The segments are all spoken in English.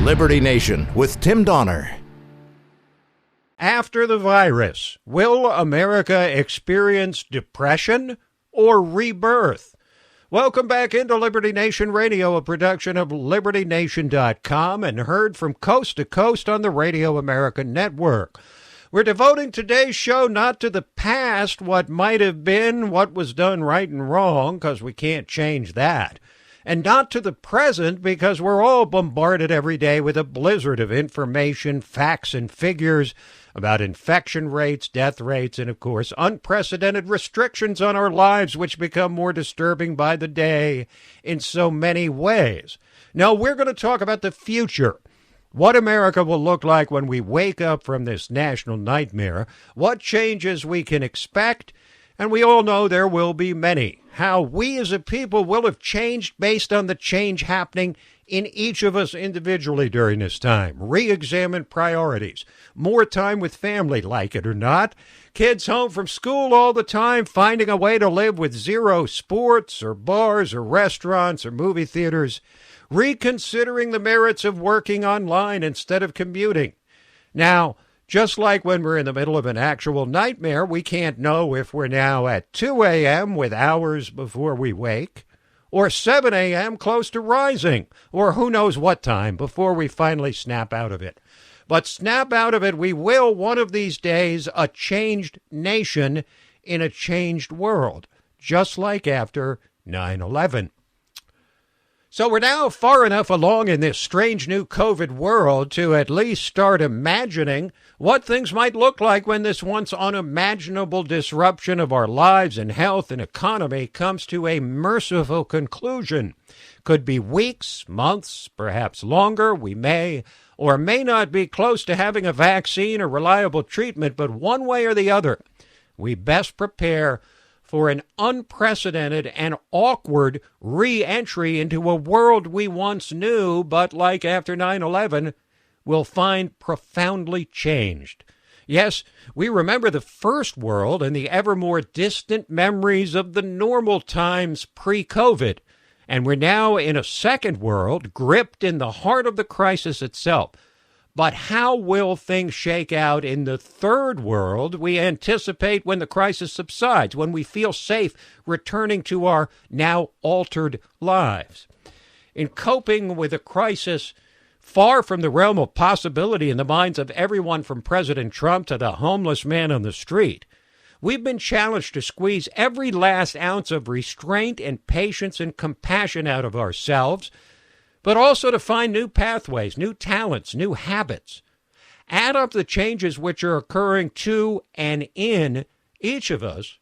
Liberty Nation with Tim Donner. After the virus, will America experience depression or rebirth? Welcome back into Liberty Nation Radio, a production of LibertyNation.com and heard from coast to coast on the Radio America Network. We're devoting today's show not to the past, what might have been, what was done right and wrong, because we can't change that, and not to the present, because we're all bombarded every day with a blizzard of information, facts, and figures about infection rates, death rates, and, of course, unprecedented restrictions on our lives, which become more disturbing by the day in so many ways. Now, we're going to talk about the future. What America will look like when we wake up from this national nightmare, what changes we can expect, and we all know there will be many. How we as a people will have changed based on the change happening in each of us individually during this time. Re-examine priorities. More time with family, like it or not. Kids home from school all the time, finding a way to live with zero sports or bars or restaurants or movie theaters. Reconsidering the merits of working online instead of commuting. Now, just like when we're in the middle of an actual nightmare, we can't know if we're now at 2 a.m. with hours before we wake, or 7 a.m. close to rising, or who knows what time before we finally snap out of it. But snap out of it we will one of these days, a changed nation in a changed world, just like after 9/11. So we're now far enough along in this strange new COVID world to at least start imagining what things might look like when this once unimaginable disruption of our lives and health and economy comes to a merciful conclusion. Could be weeks, months, perhaps longer. We may or may not be close to having a vaccine or reliable treatment, but one way or the other, we best prepare for an unprecedented and awkward re-entry into a world we once knew, but like after 9/11, will find profoundly changed. Yes, we remember the first world and the ever more distant memories of the normal times pre-COVID, and we're now in a second world, gripped in the heart of the crisis itself. But how will things shake out in the third world we anticipate when the crisis subsides, when we feel safe returning to our now altered lives? In coping with a crisis far from the realm of possibility in the minds of everyone from President Trump to the homeless man on the street, we've been challenged to squeeze every last ounce of restraint and patience and compassion out of ourselves, but also to find new pathways, new talents, new habits. Add up the changes which are occurring to and in each of us,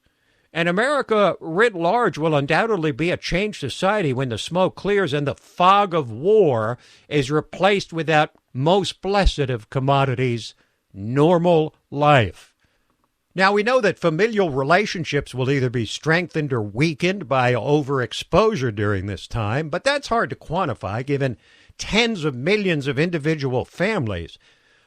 and America writ large will undoubtedly be a changed society when the smoke clears and the fog of war is replaced with that most blessed of commodities, normal life. Now, we know that familial relationships will either be strengthened or weakened by overexposure during this time, but that's hard to quantify given tens of millions of individual families.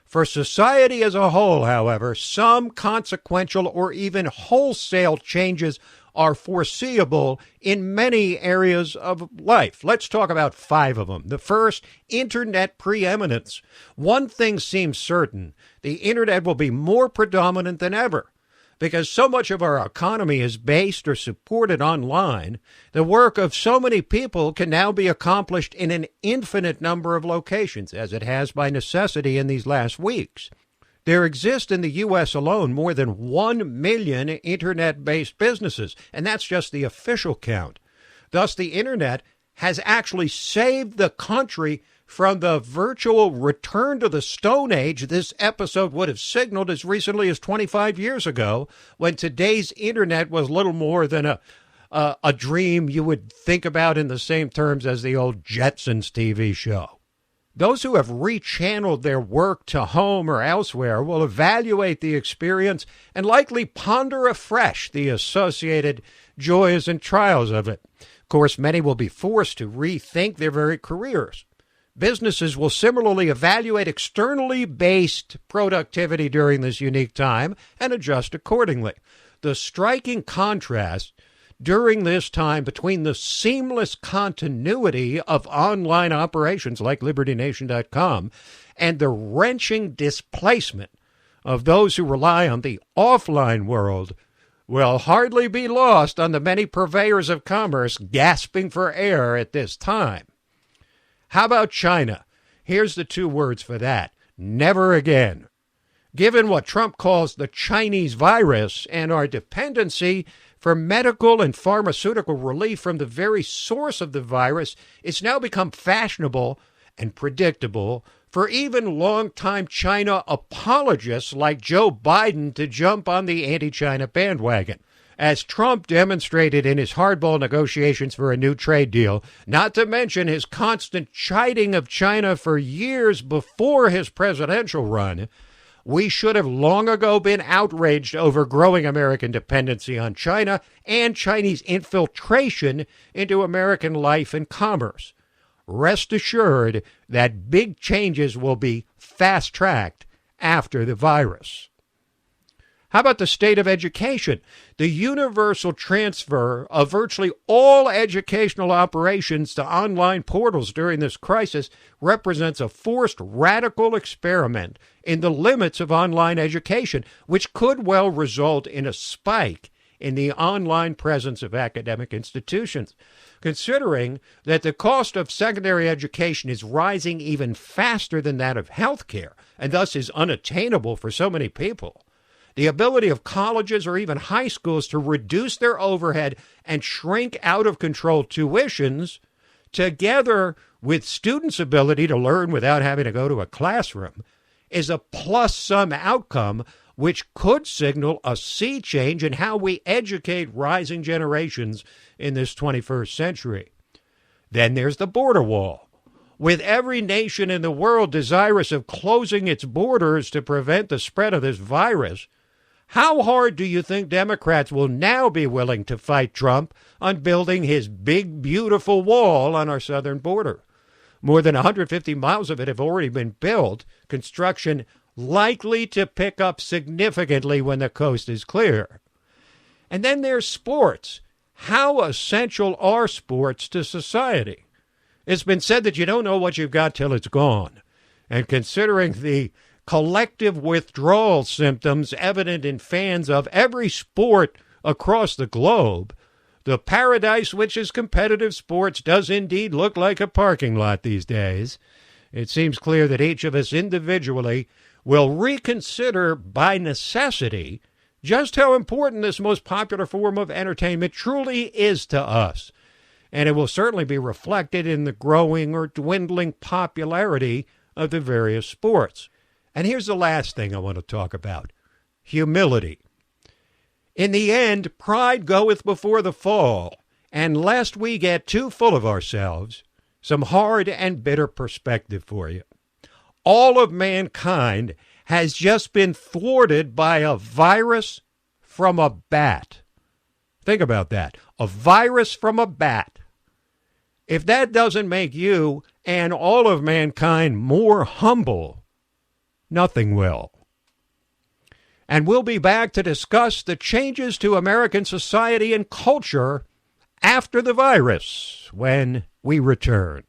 For society as a whole, however, some consequential or even wholesale changes are foreseeable in many areas of life. Let's talk about 5 of them. The first, internet preeminence. One thing seems certain: the internet will be more predominant than ever. Because so much of our economy is based or supported online, the work of so many people can now be accomplished in an infinite number of locations, as it has by necessity in these last weeks. There exist in the U.S. alone more than 1 million internet-based businesses, and that's just the official count. Thus, the internet has actually saved the country from the virtual return to the Stone Age this episode would have signaled as recently as 25 years ago, when today's internet was little more than a dream you would think about in the same terms as the old Jetsons TV show. Those who have rechanneled their work to home or elsewhere will evaluate the experience and likely ponder afresh the associated joys and trials of it. Of course, many will be forced to rethink their very careers. Businesses will similarly evaluate externally based productivity during this unique time and adjust accordingly. The striking contrast during this time between the seamless continuity of online operations like LibertyNation.com and the wrenching displacement of those who rely on the offline world will hardly be lost on the many purveyors of commerce gasping for air at this time. How about China? Here's the two words for that: never again. Given what Trump calls the Chinese virus and our dependency for medical and pharmaceutical relief from the very source of the virus, it's now become fashionable and predictable for even longtime China apologists like Joe Biden to jump on the anti-China bandwagon, as Trump demonstrated in his hardball negotiations for a new trade deal, not to mention his constant chiding of China for years before his presidential run. We should have long ago been outraged over growing American dependency on China and Chinese infiltration into American life and commerce. Rest assured that big changes will be fast-tracked after the virus. How about the state of education? The universal transfer of virtually all educational operations to online portals during this crisis represents a forced radical experiment in the limits of online education, which could well result in a spike in the online presence of academic institutions. Considering that the cost of secondary education is rising even faster than that of healthcare, and thus is unattainable for so many people, the ability of colleges or even high schools to reduce their overhead and shrink out-of-control tuitions, together with students' ability to learn without having to go to a classroom, is a plus-sum outcome which could signal a sea change in how we educate rising generations in this 21st century. Then there's the border wall. With every nation in the world desirous of closing its borders to prevent the spread of this virus, how hard do you think Democrats will now be willing to fight Trump on building his big, beautiful wall on our southern border? More than 150 miles of it have already been built, construction likely to pick up significantly when the coast is clear. And then there's sports. How essential are sports to society? It's been said that you don't know what you've got till it's gone. And considering the collective withdrawal symptoms evident in fans of every sport across the globe, the paradise which is competitive sports does indeed look like a parking lot these days. It seems clear that each of us individually will reconsider by necessity just how important this most popular form of entertainment truly is to us. And it will certainly be reflected in the growing or dwindling popularity of the various sports. And here's the last thing I want to talk about: humility. In the end, pride goeth before the fall, and lest we get too full of ourselves, some hard and bitter perspective for you. All of mankind has just been thwarted by a virus from a bat. Think about that. A virus from a bat. If that doesn't make you and all of mankind more humble, nothing will. And we'll be back to discuss the changes to American society and culture after the virus when we return.